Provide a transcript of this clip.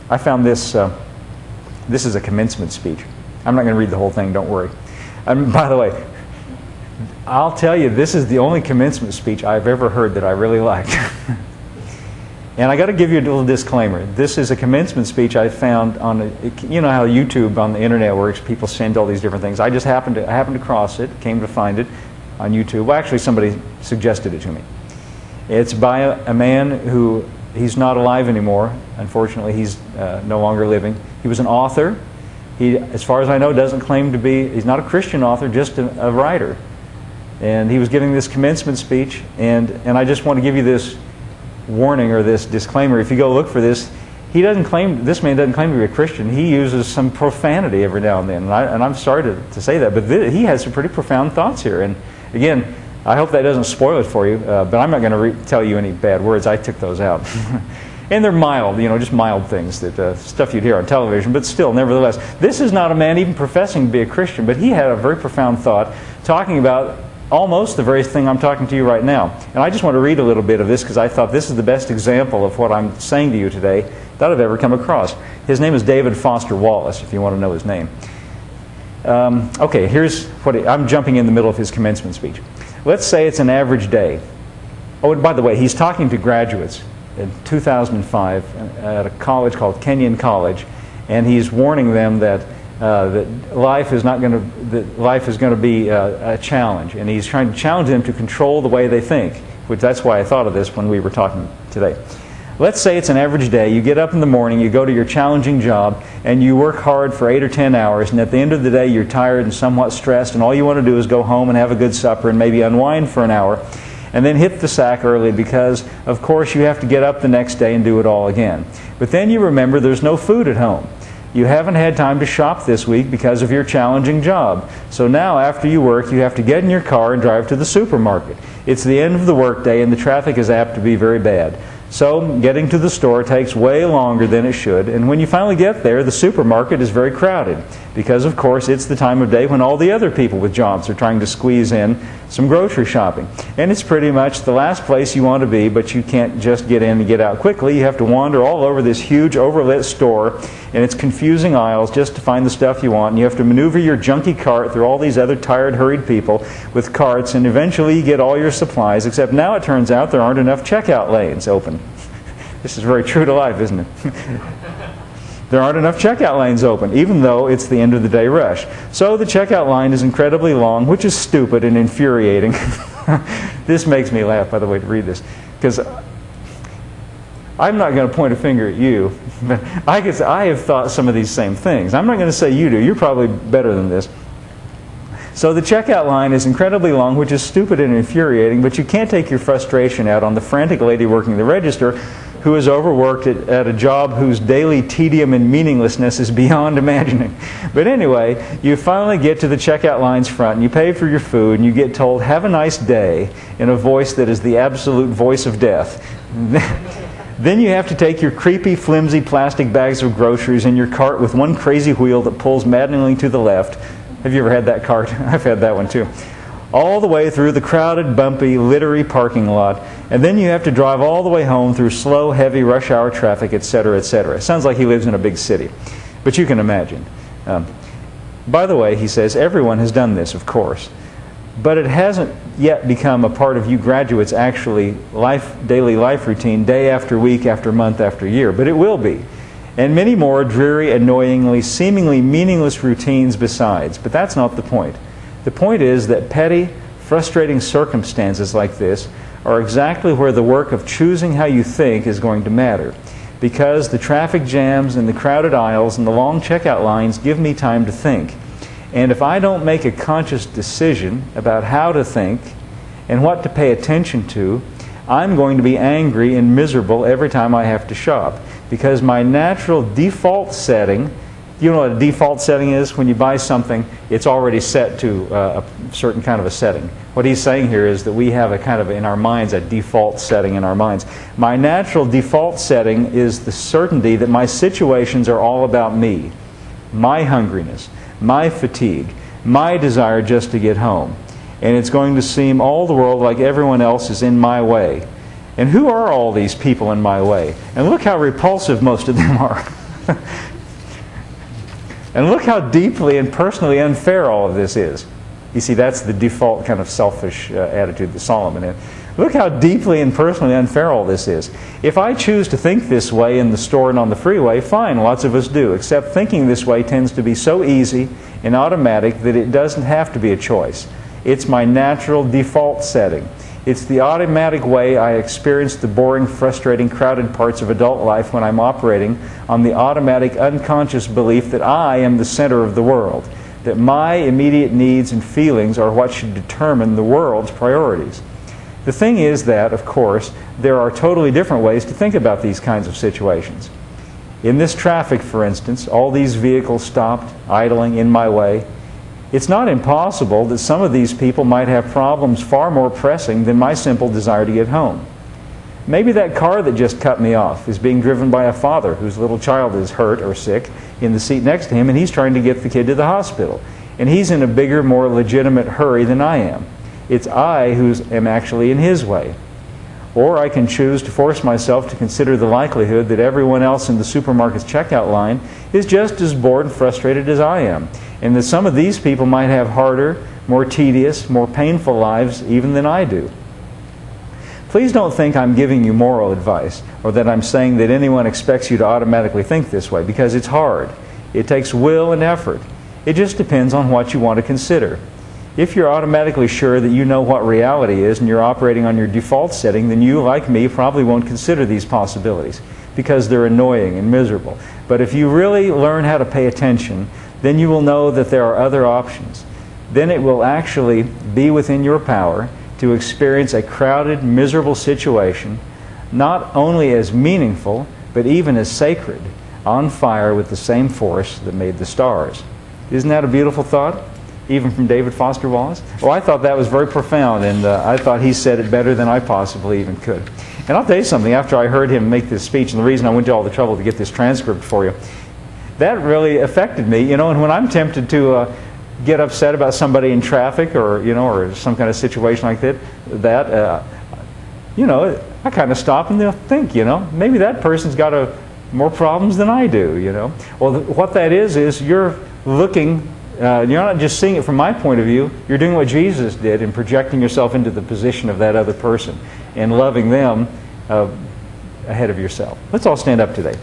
I found this, this is a commencement speech. I'm not going to read the whole thing, don't worry. By the way, I'll tell you, this is the only commencement speech I've ever heard that I really liked. And I got to give you a little disclaimer. This is a commencement speech I found on, you know how YouTube on the internet works, people send all these different things. I just happened to cross it, came to find it on YouTube. Well, actually somebody suggested it to me. It's by a man who, he's not alive anymore. Unfortunately, he's no longer living. He was an author. He, as far as I know, doesn't claim to be, he's not a Christian author, just a writer. And he was giving this commencement speech, and I just want to give you this warning or this disclaimer. If you go look for this, he doesn't claim, this man doesn't claim to be a Christian. He uses some profanity every now and then, and I'm sorry to say that, but he has some pretty profound thoughts here. And again, I hope that doesn't spoil it for you, but I'm not going to tell you any bad words. I took those out. And they're mild, you know, just mild things, that stuff you'd hear on television, but still, nevertheless. This is not a man even professing to be a Christian, but he had a very profound thought talking about almost the very thing I'm talking to you right now. And I just want to read a little bit of this because I thought this is the best example of what I'm saying to you today that I've ever come across. His name is David Foster Wallace, if you want to know his name. Okay, here's what I'm jumping in the middle of his commencement speech. Let's say it's an average day. Oh, and by the way, he's talking to graduates in 2005 at a college called Kenyon College, and he's warning them that life is going to be a challenge, and he's trying to challenge them to control the way they think. Which that's why I thought of this when we were talking today. Let's say it's an average day. You get up in the morning, you go to your challenging job, and you work hard for 8 or 10 hours, and at the end of the day you're tired and somewhat stressed, and all you want to do is go home and have a good supper and maybe unwind for an hour, and then hit the sack early because, of course, you have to get up the next day and do it all again. But then you remember there's no food at home. You haven't had time to shop this week because of your challenging job. So now, after you work, you have to get in your car and drive to the supermarket. It's the end of the workday, and the traffic is apt to be very bad. So getting to the store takes way longer than it should, and when you finally get there, the supermarket is very crowded because, of course, it's the time of day when all the other people with jobs are trying to squeeze in some grocery shopping. And it's pretty much the last place you want to be, but you can't just get in and get out quickly. You have to wander all over this huge overlit store and its confusing aisles just to find the stuff you want, and you have to maneuver your junky cart through all these other tired, hurried people with carts, and eventually you get all your supplies, except now it turns out there aren't enough checkout lanes open. This is very true to life, isn't it? There aren't enough checkout lanes open, even though it's the end of the day rush. So the checkout line is incredibly long, which is stupid and infuriating. This makes me laugh, by the way, to read this, because I'm not going to point a finger at you, but I have thought some of these same things. I'm not going to say you do. You're probably better than this. So the checkout line is incredibly long, which is stupid and infuriating, but you can't take your frustration out on the frantic lady working the register who is overworked at a job whose daily tedium and meaninglessness is beyond imagining. But anyway, you finally get to the checkout line's front, and you pay for your food, and you get told, "Have a nice day," in a voice that is the absolute voice of death. Then you have to take your creepy, flimsy plastic bags of groceries in your cart with one crazy wheel that pulls maddeningly to the left. Have you ever had that cart? I've had that one too. All the way through the crowded, bumpy, littery parking lot, and then you have to drive all the way home through slow, heavy rush hour traffic, etc., etc. Sounds like he lives in a big city, but you can imagine. By the way, he says, everyone has done this, of course, but it hasn't yet become a part of you graduates' actually daily life routine, day after week, after month, after year, but it will be. And many more dreary, annoyingly, seemingly meaningless routines besides. But that's not the point. The point is that petty, frustrating circumstances like this are exactly where the work of choosing how you think is going to matter. Because the traffic jams and the crowded aisles and the long checkout lines give me time to think. And if I don't make a conscious decision about how to think and what to pay attention to, I'm going to be angry and miserable every time I have to shop. Because my natural default setting, you know what a default setting is? When you buy something, it's already set to a certain kind of a setting. What he's saying here is that we have a kind of, in our minds, a default setting in our minds. My natural default setting is the certainty that my situations are all about me, my hungriness, my fatigue, my desire just to get home. And it's going to seem all the world like everyone else is in my way. And who are all these people in my way? And look how repulsive most of them are. And look how deeply and personally unfair all of this is. You see, that's the default kind of selfish attitude that Solomon had. Look how deeply and personally unfair all this is. If I choose to think this way in the store and on the freeway, fine, lots of us do, except thinking this way tends to be so easy and automatic that it doesn't have to be a choice. It's my natural default setting. It's the automatic way I experience the boring, frustrating, crowded parts of adult life when I'm operating on the automatic, unconscious belief that I am the center of the world, that my immediate needs and feelings are what should determine the world's priorities. The thing is that, of course, there are totally different ways to think about these kinds of situations. In this traffic, for instance, all these vehicles stopped, idling in my way. It's not impossible that some of these people might have problems far more pressing than my simple desire to get home. Maybe that car that just cut me off is being driven by a father whose little child is hurt or sick in the seat next to him, and he's trying to get the kid to the hospital. And he's in a bigger, more legitimate hurry than I am. It's I who am actually in his way. Or I can choose to force myself to consider the likelihood that everyone else in the supermarket's checkout line is just as bored and frustrated as I am, and that some of these people might have harder, more tedious, more painful lives even than I do. Please don't think I'm giving you moral advice, or that I'm saying that anyone expects you to automatically think this way, because it's hard. It takes will and effort. It just depends on what you want to consider. If you're automatically sure that you know what reality is and you're operating on your default setting, then you, like me, probably won't consider these possibilities because they're annoying and miserable. But if you really learn how to pay attention, then you will know that there are other options. Then it will actually be within your power to experience a crowded, miserable situation not only as meaningful, but even as sacred, on fire with the same force that made the stars. Isn't that a beautiful thought? Even from David Foster Wallace? Well, I thought that was very profound, and I thought he said it better than I possibly even could. And I'll tell you something, after I heard him make this speech, and the reason I went to all the trouble to get this transcript for you, that really affected me, you know, and when I'm tempted to get upset about somebody in traffic or, you know, or some kind of situation like that, you know, I kind of stop and think, you know, maybe that person's got more problems than I do, you know. Well, what that is you're looking, you're not just seeing it from my point of view, you're doing what Jesus did and projecting yourself into the position of that other person and loving them ahead of yourself. Let's all stand up today.